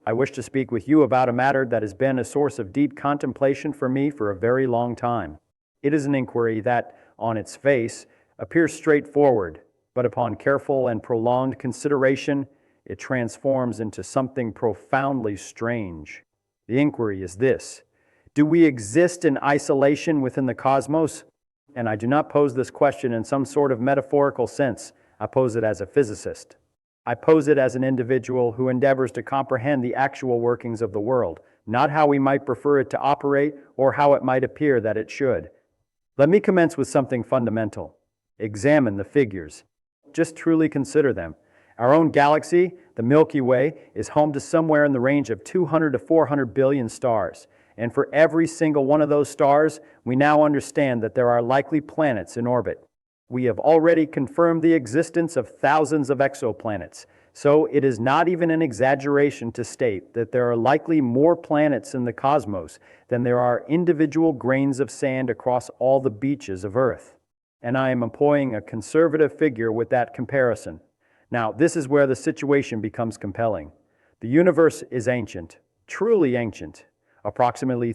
I wish to speak with you about a matter that has been a source of deep contemplation for me for a very long time. It is an inquiry that, on its face, appears straightforward, but upon careful and prolonged consideration, it transforms into something profoundly strange. The inquiry is this: do we exist in isolation within the cosmos? And I do not pose this question in some sort of metaphorical sense. I pose it as a physicist. I pose it as an individual who endeavors to comprehend the actual workings of the world, not how we might prefer it to operate or how it might appear that it should. Let me commence with something fundamental. Examine the figures. Just truly consider them. Our own galaxy, the Milky Way, is home to somewhere in the range of 200 to 400 billion stars. And for every single one of those stars, we now understand that there are likely planets in orbit. We have already confirmed the existence of thousands of exoplanets, so it is not even an exaggeration to state that there are likely more planets in the cosmos than there are individual grains of sand across all the beaches of Earth. And I am employing a conservative figure with that comparison. Now, this is where the situation becomes compelling. The universe is ancient, truly ancient. Approximately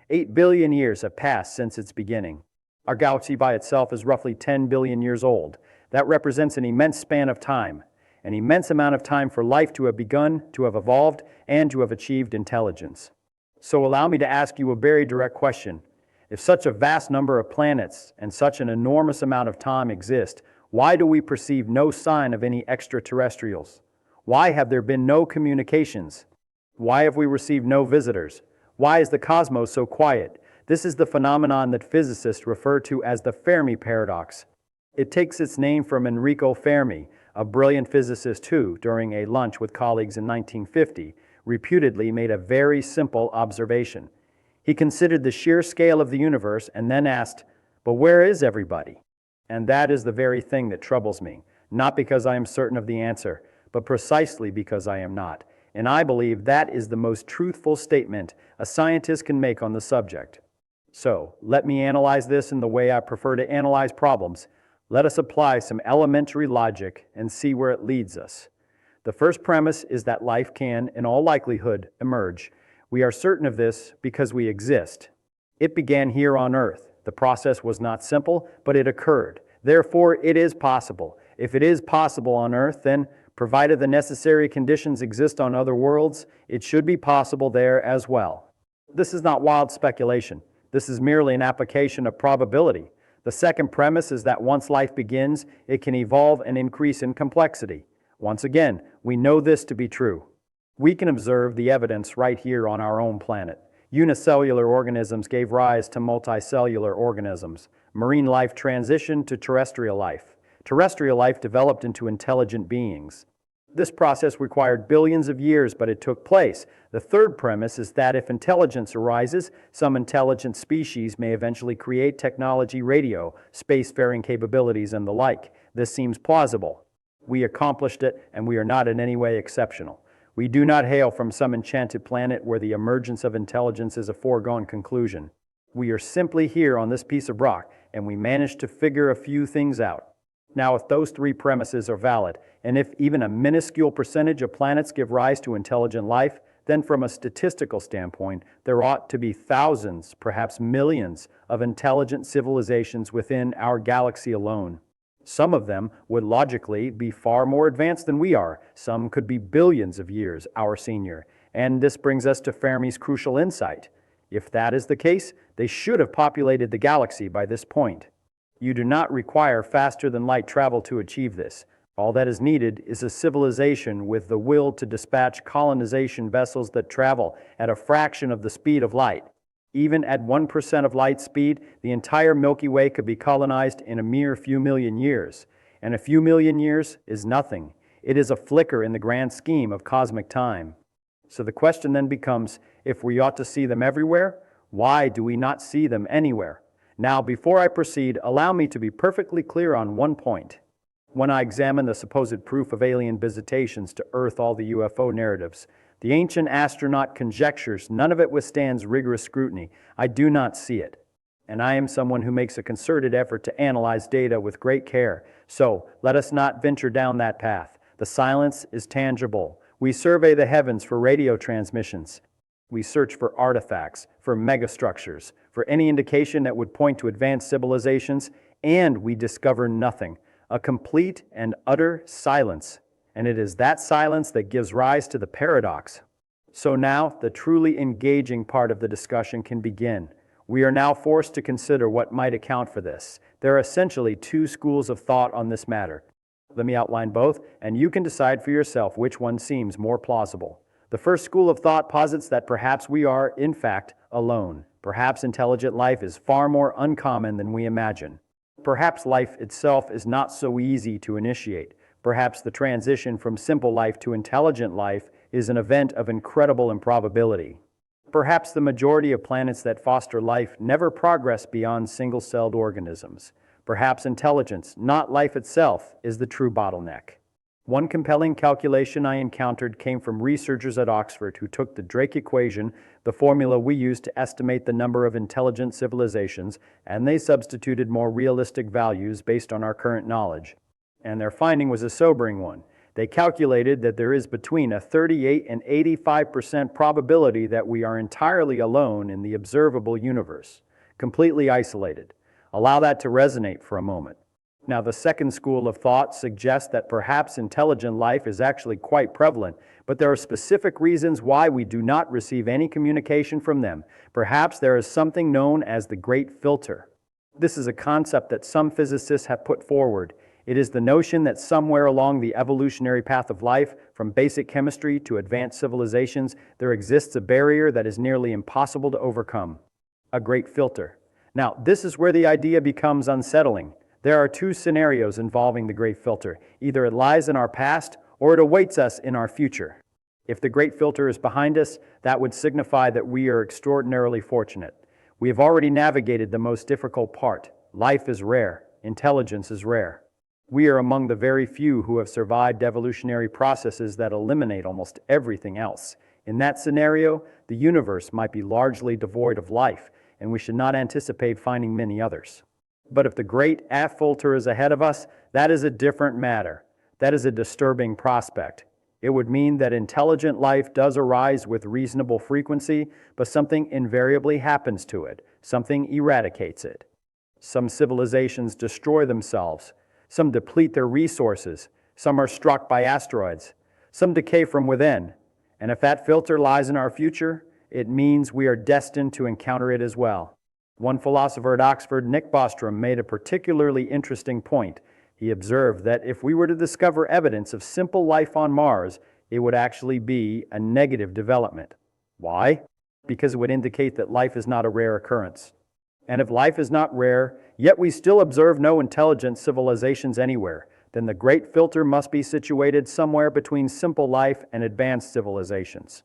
8 billion years have passed since its beginning. Our galaxy by itself is roughly 10 billion years old. That represents an immense span of time, an immense amount of time for life to have begun, to have evolved, and to have achieved intelligence. So allow me to ask you a very direct question. If such a vast number of planets and such an enormous amount of time exist, why do we perceive no sign of any extraterrestrials? Why have there been no communications? Why have we received no visitors? Why is the cosmos so quiet? This is the phenomenon that physicists refer to as the Fermi paradox. It takes its name from Enrico Fermi, a brilliant physicist who, during a lunch with colleagues in 1950, reputedly made a very simple observation. He considered the sheer scale of the universe and then asked, "But where is everybody?" And that is the very thing that troubles me, not because I am certain of the answer, but precisely because I am not. And I believe that is the most truthful statement a scientist can make on the subject. So, let me analyze this in the way I prefer to analyze problems. Let us apply some elementary logic and see where it leads us. The first premise is that life can, in all likelihood, emerge. We are certain of this because we exist. It began here on Earth. The process was not simple, but it occurred. Therefore, it is possible. If it is possible on Earth, then, provided the necessary conditions exist on other worlds, it should be possible there as well. This is not wild speculation. This is merely an application of probability. The second premise is that once life begins, it can evolve and increase in complexity. Once again, we know this to be true. We can observe the evidence right here on our own planet. Unicellular organisms gave rise to multicellular organisms. Marine life transitioned to terrestrial life. Terrestrial life developed into intelligent beings. This process required billions of years, but it took place. The third premise is that if intelligence arises, some intelligent species may eventually create technology, radio, spacefaring capabilities, and the like. This seems plausible. We accomplished it, and we are not in any way exceptional. We do not hail from some enchanted planet where the emergence of intelligence is a foregone conclusion. We are simply here on this piece of rock, and we managed to figure a few things out. Now, if those three premises are valid, and if even a minuscule percentage of planets give rise to intelligent life, then from a statistical standpoint, there ought to be thousands, perhaps millions, of intelligent civilizations within our galaxy alone. Some of them would logically be far more advanced than we are. Some could be billions of years our senior. And this brings us to Fermi's crucial insight. If that is the case, they should have populated the galaxy by this point. You do not require faster-than-light travel to achieve this. All that is needed is a civilization with the will to dispatch colonization vessels that travel at a fraction of the speed of light. Even at 1% of light speed, the entire Milky Way could be colonized in a mere few million years. And a few million years is nothing. It is a flicker in the grand scheme of cosmic time. So the question then becomes, if we ought to see them everywhere, why do we not see them anywhere? Now, before I proceed, allow me to be perfectly clear on one point. When I examine the supposed proof of alien visitations to Earth, all the UFO narratives, the ancient astronaut conjectures, none of it withstands rigorous scrutiny. I do not see it. And I am someone who makes a concerted effort to analyze data with great care. So, let us not venture down that path. The silence is tangible. We survey the heavens for radio transmissions. We search for artifacts, for megastructures, for any indication that would point to advanced civilizations, and we discover nothing. A complete and utter silence. And it is that silence that gives rise to the paradox. So now, the truly engaging part of the discussion can begin. We are now forced to consider what might account for this. There are essentially two schools of thought on this matter. Let me outline both, and you can decide for yourself which one seems more plausible. The first school of thought posits that perhaps we are, in fact, alone. Perhaps intelligent life is far more uncommon than we imagine. Perhaps life itself is not so easy to initiate. Perhaps the transition from simple life to intelligent life is an event of incredible improbability. Perhaps the majority of planets that foster life never progress beyond single-celled organisms. Perhaps intelligence, not life itself, is the true bottleneck. One compelling calculation I encountered came from researchers at Oxford who took the Drake equation, the formula we use to estimate the number of intelligent civilizations, and they substituted more realistic values based on our current knowledge. And their finding was a sobering one. They calculated that there is between a 38 and 85% probability that we are entirely alone in the observable universe, completely isolated. Allow that to resonate for a moment. Now, the second school of thought suggests that perhaps intelligent life is actually quite prevalent, but there are specific reasons why we do not receive any communication from them. Perhaps there is something known as the Great Filter. This is a concept that some physicists have put forward. It is the notion that somewhere along the evolutionary path of life, from basic chemistry to advanced civilizations, there exists a barrier that is nearly impossible to overcome. A great filter. Now, this is where the idea becomes unsettling. There are two scenarios involving the great filter. Either it lies in our past or it awaits us in our future. If the great filter is behind us, that would signify that we are extraordinarily fortunate. We have already navigated the most difficult part. Life is rare. Intelligence is rare. We are among the very few who have survived evolutionary processes that eliminate almost everything else. In that scenario, the universe might be largely devoid of life, and we should not anticipate finding many others. But if the great filter is ahead of us, that is a different matter. That is a disturbing prospect. It would mean that intelligent life does arise with reasonable frequency, but something invariably happens to it. Something eradicates it. Some civilizations destroy themselves. Some deplete their resources. Some are struck by asteroids. Some decay from within. And if that filter lies in our future, it means we are destined to encounter it as well. One philosopher at Oxford, Nick Bostrom, made a particularly interesting point. He observed that if we were to discover evidence of simple life on Mars, it would actually be a negative development. Why? Because it would indicate that life is not a rare occurrence. And if life is not rare, yet we still observe no intelligent civilizations anywhere, then the great filter must be situated somewhere between simple life and advanced civilizations.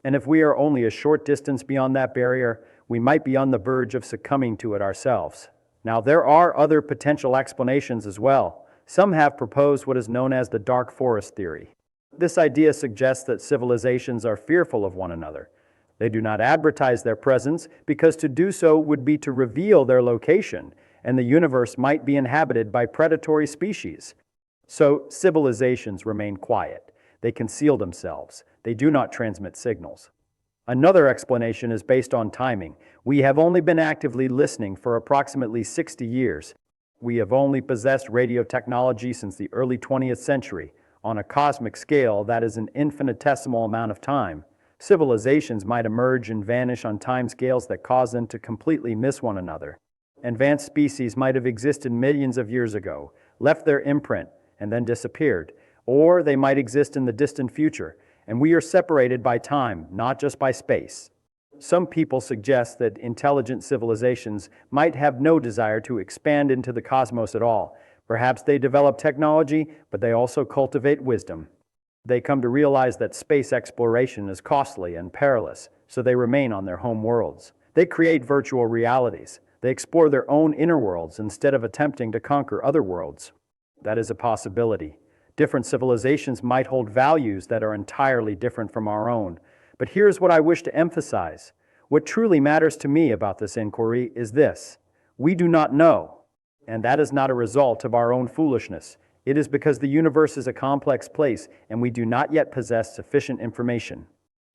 And if we are only a short distance beyond that barrier, we might be on the verge of succumbing to it ourselves. Now, there are other potential explanations as well. Some have proposed what is known as the dark forest theory. This idea suggests that civilizations are fearful of one another. They do not advertise their presence because to do so would be to reveal their location, and the universe might be inhabited by predatory species. So civilizations remain quiet. They conceal themselves. They do not transmit signals. Another explanation is based on timing. We have only been actively listening for approximately 60 years. We have only possessed radio technology since the early 20th century. On a cosmic scale, that is an infinitesimal amount of time. Civilizations might emerge and vanish on timescales that cause them to completely miss one another. Advanced species might have existed millions of years ago, left their imprint, and then disappeared. Or they might exist in the distant future, and we are separated by time, not just by space. Some people suggest that intelligent civilizations might have no desire to expand into the cosmos at all. Perhaps they develop technology, but they also cultivate wisdom. They come to realize that space exploration is costly and perilous, so they remain on their home worlds. They create virtual realities. They explore their own inner worlds instead of attempting to conquer other worlds. That is a possibility. Different civilizations might hold values that are entirely different from our own. But here's what I wish to emphasize. What truly matters to me about this inquiry is this. We do not know, and that is not a result of our own foolishness. It is because the universe is a complex place and we do not yet possess sufficient information.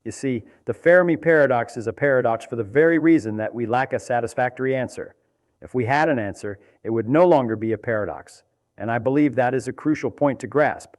You see, the Fermi paradox is a paradox for the very reason that we lack a satisfactory answer. If we had an answer, it would no longer be a paradox. And I believe that is a crucial point to grasp.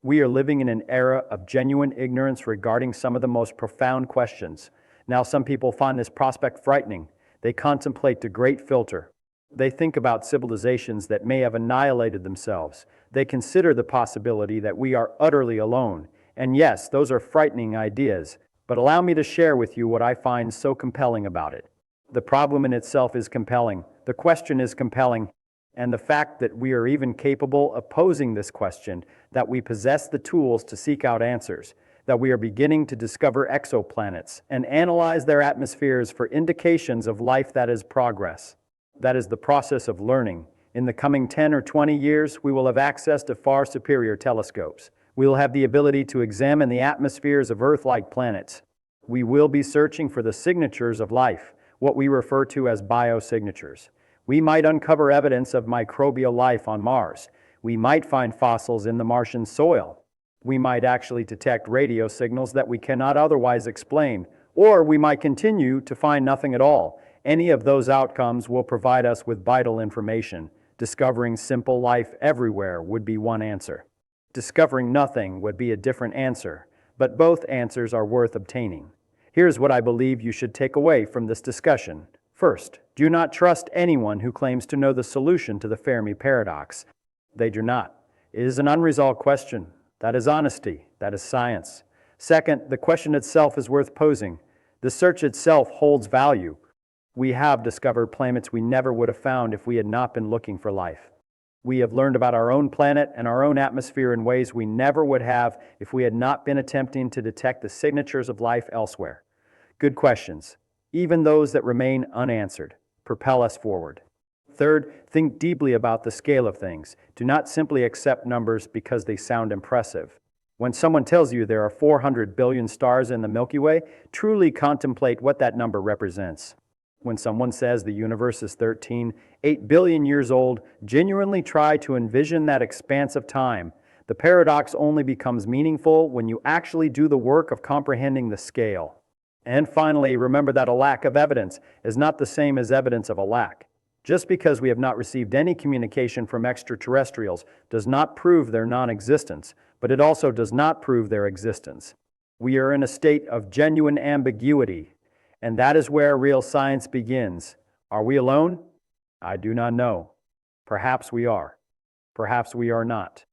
We are living in an era of genuine ignorance regarding some of the most profound questions. Now, some people find this prospect frightening. They contemplate the great filter. They think about civilizations that may have annihilated themselves. They consider the possibility that we are utterly alone. And yes, those are frightening ideas. But allow me to share with you what I find so compelling about it. The problem in itself is compelling. The question is compelling. And the fact that we are even capable of posing this question, that we possess the tools to seek out answers, that we are beginning to discover exoplanets and analyze their atmospheres for indications of life, that is progress. That is the process of learning. In the coming 10 or 20 years, we will have access to far superior telescopes. We will have the ability to examine the atmospheres of Earth-like planets. We will be searching for the signatures of life, what we refer to as biosignatures. We might uncover evidence of microbial life on Mars. We might find fossils in the Martian soil. We might actually detect radio signals that we cannot otherwise explain, or we might continue to find nothing at all. Any of those outcomes will provide us with vital information. Discovering simple life everywhere would be one answer. Discovering nothing would be a different answer, but both answers are worth obtaining. Here's what I believe you should take away from this discussion. First, do not trust anyone who claims to know the solution to the Fermi paradox. They do not. It is an unresolved question. That is honesty. That is science. Second, the question itself is worth posing. The search itself holds value. We have discovered planets we never would have found if we had not been looking for life. We have learned about our own planet and our own atmosphere in ways we never would have if we had not been attempting to detect the signatures of life elsewhere. Good questions, even those that remain unanswered, propel us forward. Third, think deeply about the scale of things. Do not simply accept numbers because they sound impressive. When someone tells you there are 400 billion stars in the Milky Way, truly contemplate what that number represents. When someone says the universe is 8 billion years old, genuinely try to envision that expanse of time. The paradox only becomes meaningful when you actually do the work of comprehending the scale. And finally, remember that a lack of evidence is not the same as evidence of a lack. Just because we have not received any communication from extraterrestrials does not prove their non-existence, but it also does not prove their existence. We are in a state of genuine ambiguity, and that is where real science begins. Are we alone? I do not know. Perhaps we are. Perhaps we are not.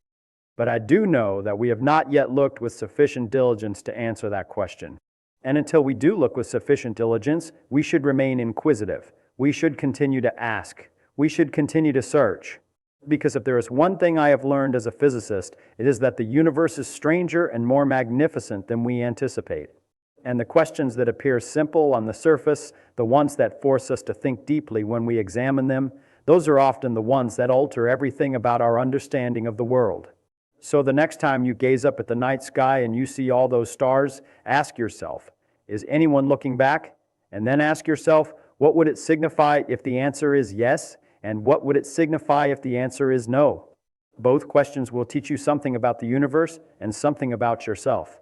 But I do know that we have not yet looked with sufficient diligence to answer that question. And until we do look with sufficient diligence, we should remain inquisitive. We should continue to ask. We should continue to search. Because if there is one thing I have learned as a physicist, it is that the universe is stranger and more magnificent than we anticipate. And the questions that appear simple on the surface, the ones that force us to think deeply when we examine them, those are often the ones that alter everything about our understanding of the world. So the next time you gaze up at the night sky and you see all those stars, ask yourself, is anyone looking back? And then ask yourself, what would it signify if the answer is yes? And what would it signify if the answer is no? Both questions will teach you something about the universe and something about yourself.